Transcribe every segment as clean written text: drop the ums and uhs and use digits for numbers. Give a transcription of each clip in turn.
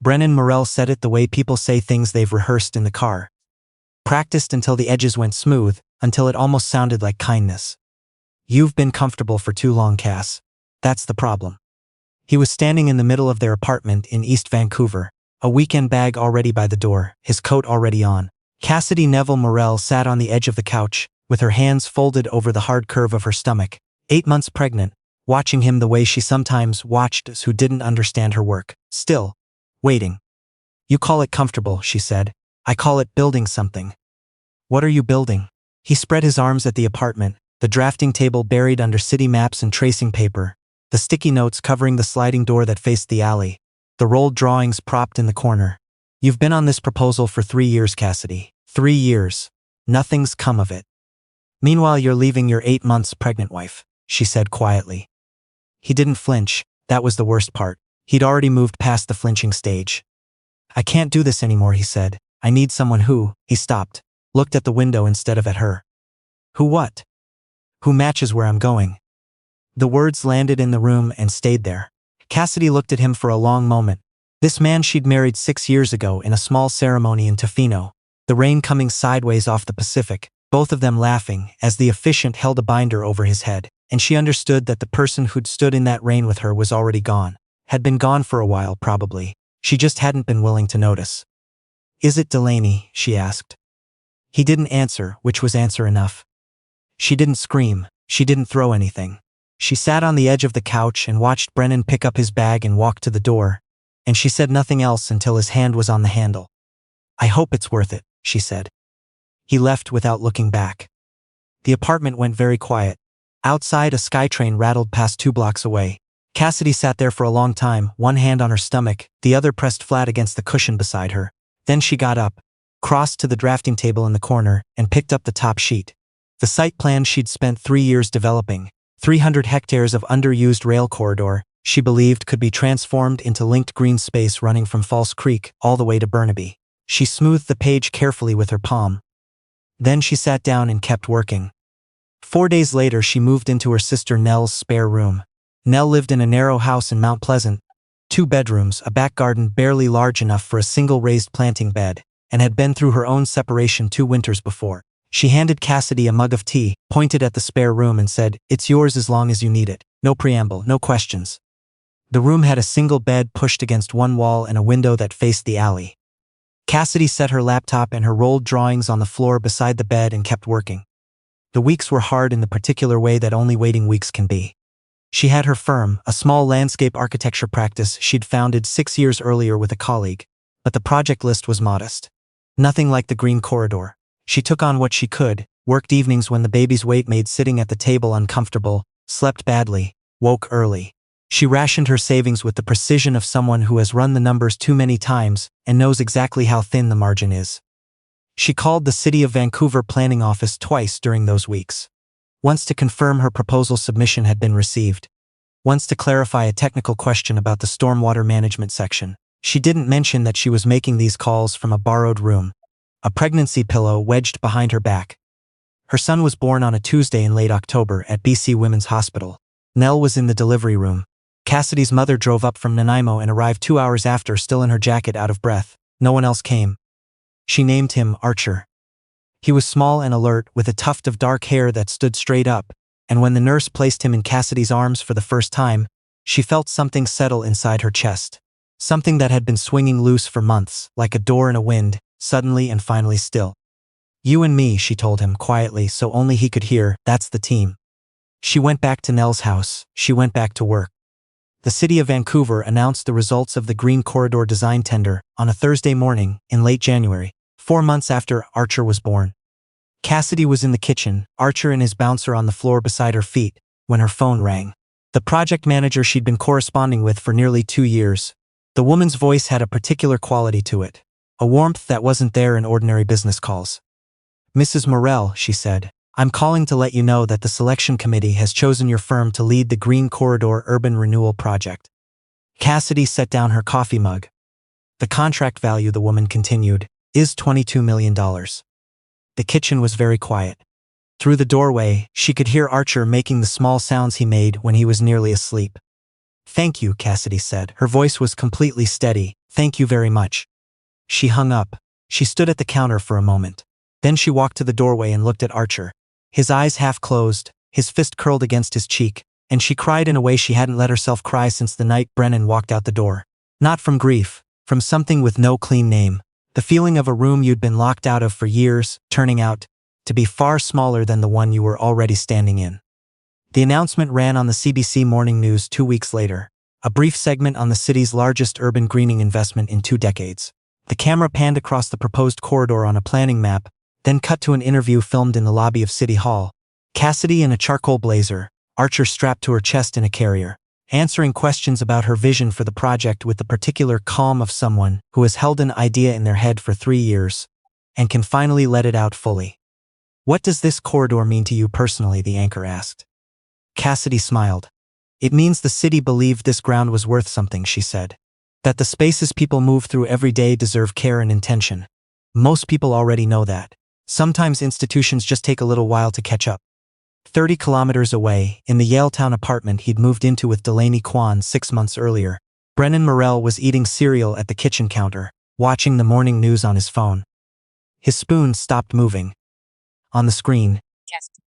Brennan Morel said it the way people say things they've rehearsed in the car. Practiced until the edges went smooth, until it almost sounded like kindness. You've been comfortable for too long, Cass. That's the problem. He was standing in the middle of their apartment in East Vancouver, a weekend bag already by the door, his coat already on. Cassidy Neville Morel sat on the edge of the couch, with her hands folded over the hard curve of her stomach, 8 months pregnant, watching him the way she sometimes watched us who didn't understand her work, still, waiting. You call it comfortable, she said. I call it building something. What are you building? He spread his arms at the apartment, the drafting table buried under city maps and tracing paper, the sticky notes covering the sliding door that faced the alley, the rolled drawings propped in the corner. You've been on this proposal for 3 years, Cassidy. 3 years. Nothing's come of it. Meanwhile, you're leaving your 8 months pregnant wife, she said quietly. He didn't flinch. That was the worst part. He'd already moved past the flinching stage. I can't do this anymore, he said. I need someone who, he stopped, looked at the window instead of at her. Who what? Who matches where I'm going. The words landed in the room and stayed there. Cassidy looked at him for a long moment. This man she'd married 6 years ago in a small ceremony in Tofino, the rain coming sideways off the Pacific, both of them laughing as the officiant held a binder over his head, and she understood that the person who'd stood in that rain with her was already gone. Had been gone for a while, probably. She just hadn't been willing to notice. Is it Delaney? She asked. He didn't answer, which was answer enough. She didn't scream. She didn't throw anything. She sat on the edge of the couch and watched Brennan pick up his bag and walk to the door, and she said nothing else until his hand was on the handle. I hope it's worth it, she said. He left without looking back. The apartment went very quiet. Outside, a SkyTrain rattled past 2 blocks away. Cassidy sat there for a long time, one hand on her stomach, the other pressed flat against the cushion beside her. Then she got up, crossed to the drafting table in the corner, and picked up the top sheet. The site plan she'd spent 3 years developing, 300 hectares of underused rail corridor, she believed could be transformed into linked green space running from False Creek all the way to Burnaby. She smoothed the page carefully with her palm. Then she sat down and kept working. 4 days later, she moved into her sister Nell's spare room. Nell lived in a narrow house in Mount Pleasant, 2 bedrooms, a back garden barely large enough for a single raised planting bed, and had been through her own separation 2 winters before. She handed Cassidy a mug of tea, pointed at the spare room and said, "It's yours as long as you need it. No preamble, no questions." The room had a single bed pushed against one wall and a window that faced the alley. Cassidy set her laptop and her rolled drawings on the floor beside the bed and kept working. The weeks were hard in the particular way that only waiting weeks can be. She had her firm, a small landscape architecture practice she'd founded 6 years earlier with a colleague, but the project list was modest. Nothing like the green corridor. She took on what she could, worked evenings when the baby's weight made sitting at the table uncomfortable, slept badly, woke early. She rationed her savings with the precision of someone who has run the numbers too many times and knows exactly how thin the margin is. She called the City of Vancouver planning office twice during those weeks. Once to confirm her proposal submission had been received. Once to clarify a technical question about the stormwater management section. She didn't mention that she was making these calls from a borrowed room, a pregnancy pillow wedged behind her back. Her son was born on a Tuesday in late October at BC Women's Hospital. Nell was in the delivery room. Cassidy's mother drove up from Nanaimo and arrived 2 hours after, still in her jacket, out of breath. No one else came. She named him Archer. He was small and alert, with a tuft of dark hair that stood straight up, and when the nurse placed him in Cassidy's arms for the first time, she felt something settle inside her chest. Something that had been swinging loose for months, like a door in a wind, suddenly and finally still. You and me, she told him quietly so only he could hear, that's the team. She went back to Nell's house. She went back to work. The City of Vancouver announced the results of the Green Corridor design tender on a Thursday morning in late January, 4 months after Archer was born. Cassidy was in the kitchen, Archer and his bouncer on the floor beside her feet, when her phone rang. The project manager she'd been corresponding with for nearly 2 years. The woman's voice had a particular quality to it, a warmth that wasn't there in ordinary business calls. "Mrs. Morel," she said, "I'm calling to let you know that the selection committee has chosen your firm to lead the Green Corridor Urban Renewal Project." Cassidy set down her coffee mug. "The contract value," the woman continued, "is $22 million. The kitchen was very quiet. Through the doorway, she could hear Archer making the small sounds he made when he was nearly asleep. "Thank you," Cassidy said. Her voice was completely steady. Thank you very much. She hung up. She stood at the counter for a moment. Then she walked to the doorway and looked at Archer. His eyes half closed, his fist curled against his cheek, and she cried in a way she hadn't let herself cry since the night Brennan walked out the door. Not from grief, from something with no clean name. The feeling of a room you'd been locked out of for years, turning out to be far smaller than the one you were already standing in. The announcement ran on the CBC Morning News 2 weeks later, a brief segment on the city's largest urban greening investment in 2 decades. The camera panned across the proposed corridor on a planning map, then cut to an interview filmed in the lobby of City Hall. Cassidy in a charcoal blazer, Archer strapped to her chest in a carrier, answering questions about her vision for the project with the particular calm of someone who has held an idea in their head for 3 years and can finally let it out fully. What does this corridor mean to you personally? The anchor asked. Cassidy smiled. It means the city believed this ground was worth something, she said. That the spaces people move through every day deserve care and intention. Most people already know that. Sometimes institutions just take a little while to catch up. 30 kilometers away, in the Yaletown apartment he'd moved into with Delaney 6 months earlier, Brennan Morel was eating cereal at the kitchen counter, watching the morning news on his phone. His spoon stopped moving. On the screen,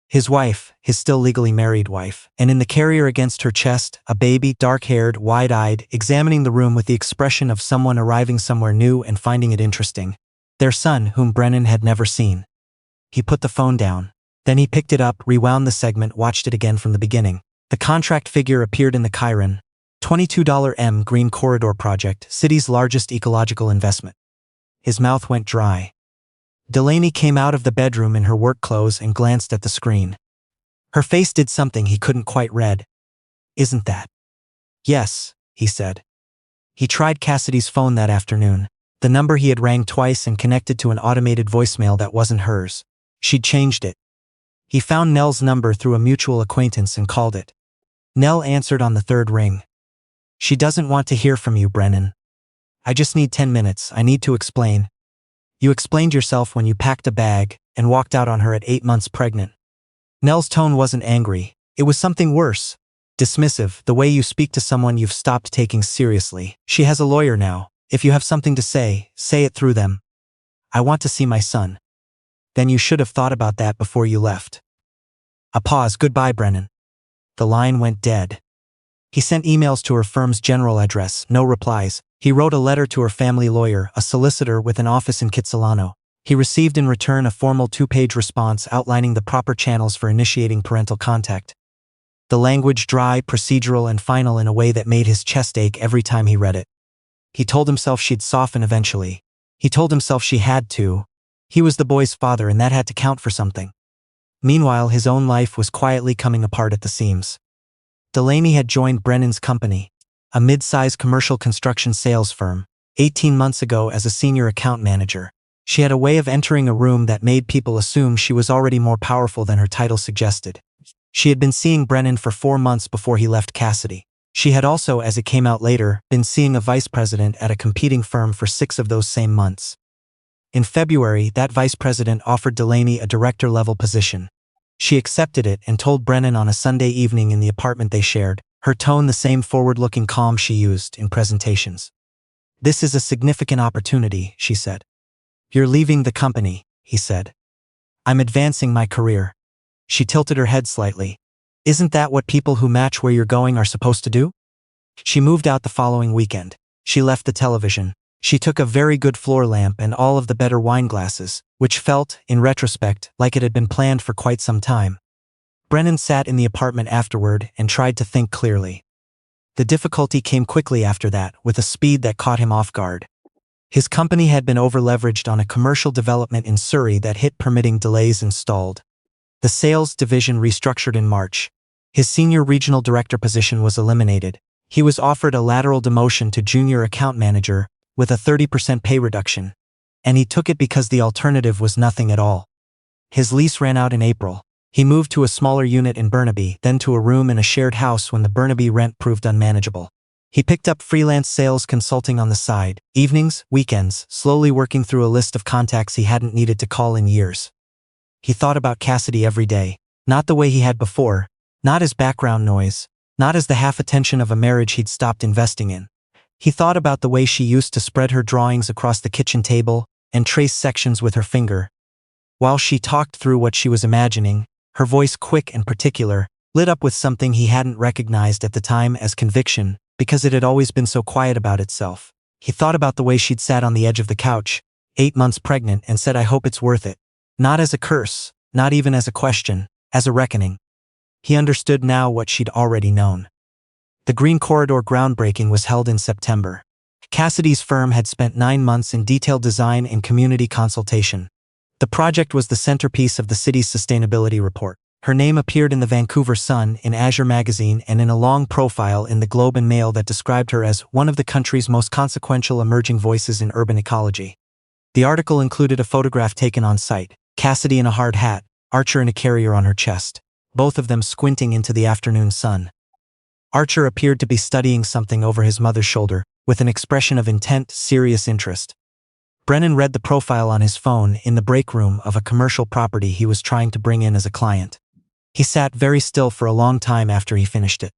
his wife, his still legally married wife, and in the carrier against her chest, a baby, dark-haired, wide-eyed, examining the room with the expression of someone arriving somewhere new and finding it interesting. Their son, whom Brennan had never seen. He put the phone down. Then he picked it up, rewound the segment, watched it again from the beginning. The contract figure appeared in the Chiron. $22 M Green Corridor Project, city's largest ecological investment. His mouth went dry. Delaney came out of the bedroom in her work clothes and glanced at the screen. Her face did something he couldn't quite read. Isn't that? Yes, he said. He tried Cassidy's phone that afternoon. The number he had rang twice and connected to an automated voicemail that wasn't hers. She'd changed it. He found Nell's number through a mutual acquaintance and called it. Nell answered on the 3rd ring. She doesn't want to hear from you, Brennan. I just need 10 minutes, I need to explain. You explained yourself when you packed a bag and walked out on her at 8 months pregnant. Nell's tone wasn't angry. It was something worse. Dismissive, the way you speak to someone you've stopped taking seriously. She has a lawyer now. If you have something to say it through them. I want to see my son. Then you should have thought about that before you left. A pause. Goodbye, Brennan. The line went dead. He sent emails to her firm's general address, no replies. He wrote a letter to her family lawyer, a solicitor with an office in Kitsilano. He received in return a formal 2-page response outlining the proper channels for initiating parental contact. The language dry, procedural, and final in a way that made his chest ache every time he read it. He told himself she'd soften eventually. He told himself she had to. He was the boy's father and that had to count for something. Meanwhile, his own life was quietly coming apart at the seams. Delaney had joined Brennan's company, a mid-size commercial construction sales firm, 18 months ago as a senior account manager. She had a way of entering a room that made people assume she was already more powerful than her title suggested. She had been seeing Brennan for 4 months before he left Cassidy. She had also, as it came out later, been seeing a vice president at a competing firm for 6 of those same months. In February, that vice president offered Delaney a director-level position. She accepted it and told Brennan on a Sunday evening in the apartment they shared, her tone the same forward-looking calm she used in presentations. This is a significant opportunity, she said. You're leaving the company, he said. I'm advancing my career. She tilted her head slightly. Isn't that what people who match where you're going are supposed to do? She moved out the following weekend. She left the television. She took a very good floor lamp and all of the better wine glasses, which felt, in retrospect, like it had been planned for quite some time. Brennan sat in the apartment afterward and tried to think clearly. The difficulty came quickly after that, with a speed that caught him off guard. His company had been over-leveraged on a commercial development in Surrey that hit permitting delays and stalled. The sales division restructured in March. His senior regional director position was eliminated. He was offered a lateral demotion to junior account manager, with a 30% pay reduction. And he took it because the alternative was nothing at all. His lease ran out in April. He moved to a smaller unit in Burnaby, then to a room in a shared house when the Burnaby rent proved unmanageable. He picked up freelance sales consulting on the side, evenings, weekends, slowly working through a list of contacts he hadn't needed to call in years. He thought about Cassidy every day, not the way he had before, not as background noise, not as the half-attention of a marriage he'd stopped investing in. He thought about the way she used to spread her drawings across the kitchen table and trace sections with her finger. While she talked through what she was imagining, her voice, quick and particular, lit up with something he hadn't recognized at the time as conviction, because it had always been so quiet about itself. He thought about the way she'd sat on the edge of the couch, 8 months pregnant, and said, "I hope it's worth it." Not as a curse, not even as a question, as a reckoning. He understood now what she'd already known. The Green Corridor groundbreaking was held in September. Cassidy's firm had spent 9 months in detailed design and community consultation. The project was the centerpiece of the city's sustainability report. Her name appeared in the Vancouver Sun, in Azure magazine, and in a long profile in the Globe and Mail that described her as one of the country's most consequential emerging voices in urban ecology. The article included a photograph taken on site, Cassidy in a hard hat, Archer in a carrier on her chest, both of them squinting into the afternoon sun. Archer appeared to be studying something over his mother's shoulder, with an expression of intent, serious interest. Brennan read the profile on his phone in the break room of a commercial property he was trying to bring in as a client. He sat very still for a long time after he finished it.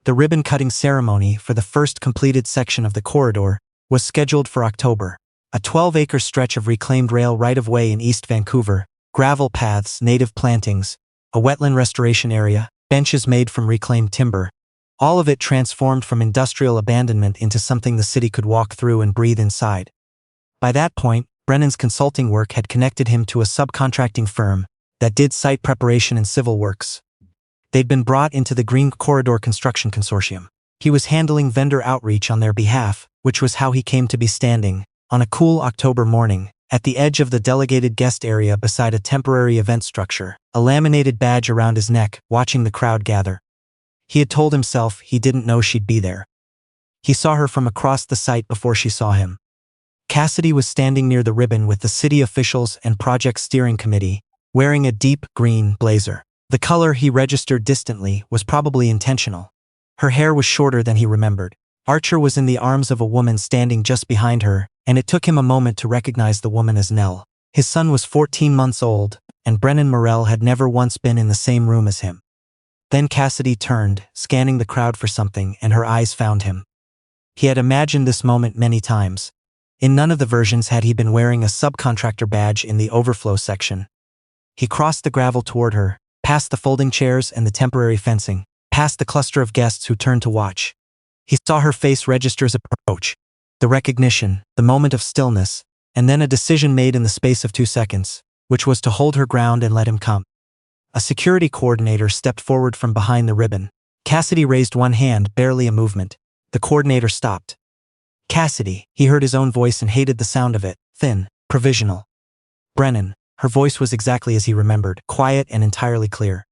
The ribbon-cutting ceremony for the first completed section of the corridor was scheduled for October. A 12-acre stretch of reclaimed rail right-of-way in East Vancouver, gravel paths, native plantings, a wetland restoration area, benches made from reclaimed timber, all of it transformed from industrial abandonment into something the city could walk through and breathe inside. By that point, Brennan's consulting work had connected him to a subcontracting firm that did site preparation and civil works. They'd been brought into the Green Corridor Construction Consortium. He was handling vendor outreach on their behalf, which was how he came to be standing, on a cool October morning, at the edge of the delegated guest area beside a temporary event structure, a laminated badge around his neck, watching the crowd gather. He had told himself he didn't know she'd be there. He saw her from across the site before she saw him. Cassidy was standing near the ribbon with the city officials and project steering committee, wearing a deep green blazer. The color, he registered distantly, was probably intentional. Her hair was shorter than he remembered. Archer was in the arms of a woman standing just behind her, and it took him a moment to recognize the woman as Nell. His son was 14 months old, and Brennan Morel had never once been in the same room as him. Then Cassidy turned, scanning the crowd for something, and her eyes found him. He had imagined this moment many times. In none of the versions had he been wearing a subcontractor badge in the overflow section. He crossed the gravel toward her, past the folding chairs and the temporary fencing, past the cluster of guests who turned to watch. He saw her face register his approach, the recognition, the moment of stillness, and then a decision made in the space of 2 seconds, which was to hold her ground and let him come. A security coordinator stepped forward from behind the ribbon. Cassidy raised one hand, barely a movement. The coordinator stopped. Cassidy, he heard his own voice and hated the sound of it, thin, provisional. Brennan, her voice was exactly as he remembered, quiet and entirely clear.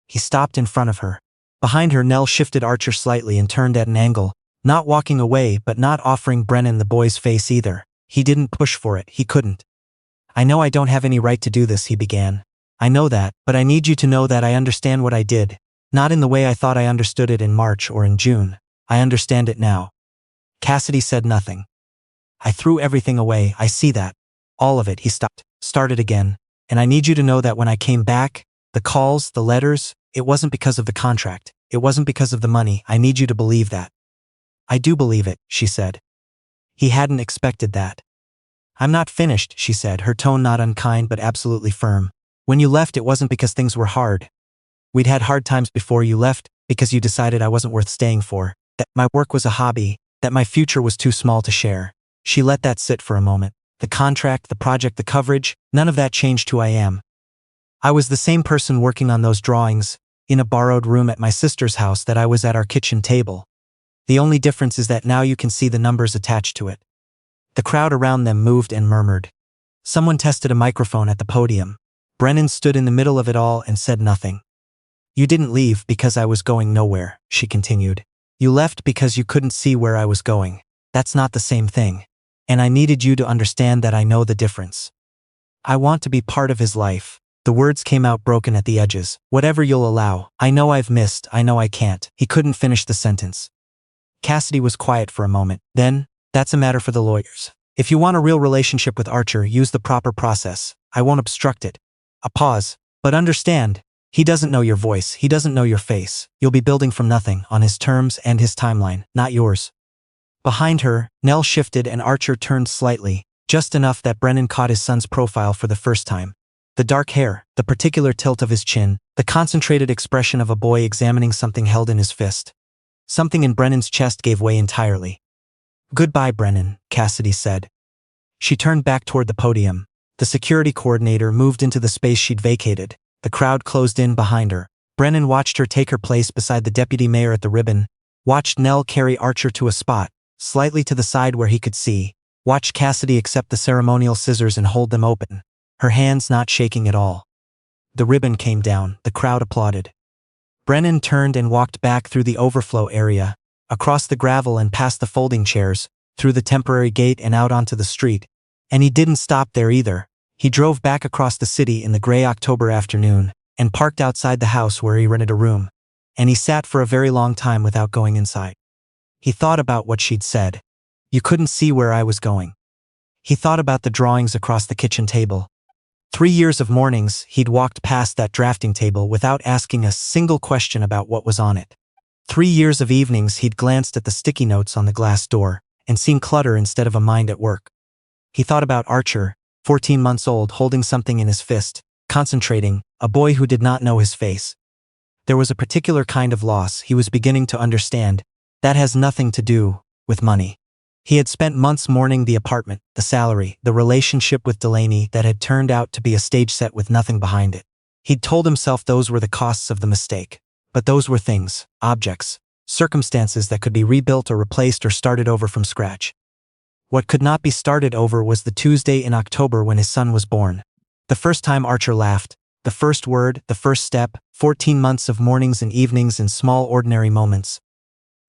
He stopped in front of her. Behind her, Nell shifted Archer slightly and turned at an angle, not walking away but not offering Brennan the boy's face either. He didn't push for it, he couldn't. "I know I don't have any right to do this," he began. "I know that, but I need you to know that I understand what I did. Not in the way I thought I understood it in March or in June. I understand it now." Cassidy said nothing. "I threw everything away, I see that. All of it," he stopped, started again. "And I need you to know that when I came back, the calls, the letters, it wasn't because of the contract. It wasn't because of the money. I need you to believe that." "I do believe it," she said. He hadn't expected that. "I'm not finished," she said, her tone not unkind but absolutely firm. "When you left, it wasn't because things were hard. We'd had hard times before you left, because you decided I wasn't worth staying for, that my work was a hobby, that my future was too small to share." She let that sit for a moment. The contract, the project, the coverage, none of that changed who I am. I was the same person working on those drawings, in a borrowed room at my sister's house that I was at our kitchen table. The only difference is that now you can see the numbers attached to it. The crowd around them moved and murmured. Someone tested a microphone at the podium. Brennan stood in the middle of it all and said nothing. "You didn't leave because I was going nowhere," she continued. "You left because you couldn't see where I was going. That's not the same thing. And I needed you to understand that I know the difference. I want to be part of his life." The words came out broken at the edges. "Whatever you'll allow. I know I've missed, I know I can't." He couldn't finish the sentence. Cassidy was quiet for a moment. Then, "That's a matter for the lawyers. If you want a real relationship with Archer, use the proper process. I won't obstruct it." A pause. "But understand, he doesn't know your voice, he doesn't know your face. You'll be building from nothing, on his terms and his timeline, not yours." Behind her, Nell shifted and Archer turned slightly, just enough that Brennan caught his son's profile for the first time. The dark hair, the particular tilt of his chin, the concentrated expression of a boy examining something held in his fist. Something in Brennan's chest gave way entirely. "Goodbye, Brennan," Cassidy said. She turned back toward the podium. The security coordinator moved into the space she'd vacated. The crowd closed in behind her. Brennan watched her take her place beside the deputy mayor at the ribbon, watched Nell carry Archer to a spot, slightly to the side where he could see, watched Cassidy accept the ceremonial scissors and hold them open, her hands not shaking at all. The ribbon came down, the crowd applauded. Brennan turned and walked back through the overflow area, across the gravel and past the folding chairs, through the temporary gate and out onto the street. And he didn't stop there either. He drove back across the city in the gray October afternoon, and parked outside the house where he rented a room. And he sat for a very long time without going inside. He thought about what she'd said. "You couldn't see where I was going." He thought about the drawings across the kitchen table. 3 years of mornings, he'd walked past that drafting table without asking a single question about what was on it. 3 years of evenings he'd glanced at the sticky notes on the glass door, and seen clutter instead of a mind at work. He thought about Archer, 14 months old, holding something in his fist, concentrating, a boy who did not know his face. There was a particular kind of loss he was beginning to understand, that has nothing to do with money. He had spent months mourning the apartment, the salary, the relationship with Delaney that had turned out to be a stage set with nothing behind it. He'd told himself those were the costs of the mistake. But those were things, objects, circumstances that could be rebuilt or replaced or started over from scratch. What could not be started over was the Tuesday in October when his son was born. The first time Archer laughed, the first word, the first step, 14 months of mornings and evenings in small ordinary moments.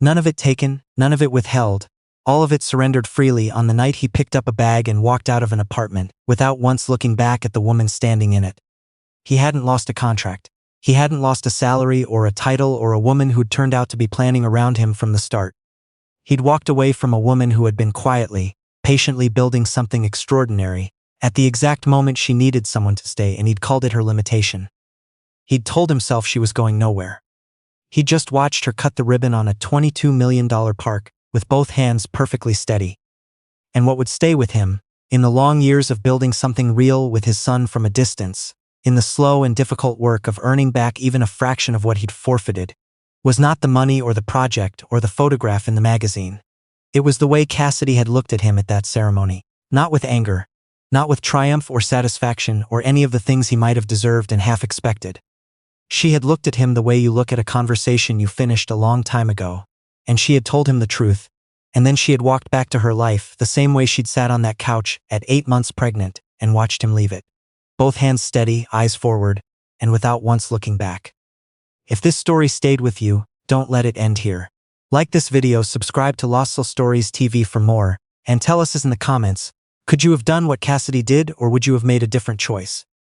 None of it taken, none of it withheld, all of it surrendered freely on the night he picked up a bag and walked out of an apartment, without once looking back at the woman standing in it. He hadn't lost a contract. He hadn't lost a salary or a title or a woman who'd turned out to be planning around him from the start. He'd walked away from a woman who had been quietly, patiently building something extraordinary, at the exact moment she needed someone to stay, and he'd called it her limitation. He'd told himself she was going nowhere. He'd just watched her cut the ribbon on a $22 million park, with both hands perfectly steady. And what would stay with him, in the long years of building something real with his son from a distance, in the slow and difficult work of earning back even a fraction of what he'd forfeited, was not the money or the project or the photograph in the magazine. It was the way Cassidy had looked at him at that ceremony, not with anger, not with triumph or satisfaction or any of the things he might have deserved and half expected. She had looked at him the way you look at a conversation you finished a long time ago, and she had told him the truth, and then she had walked back to her life the same way she'd sat on that couch at 8 months pregnant and watched him leave it. Both hands steady, eyes forward, and without once looking back. If this story stayed with you, don't let it end here. Like this video, subscribe to Lost Soul Stories TV for more, and tell us in the comments, could you have done what Cassidy did, or would you have made a different choice?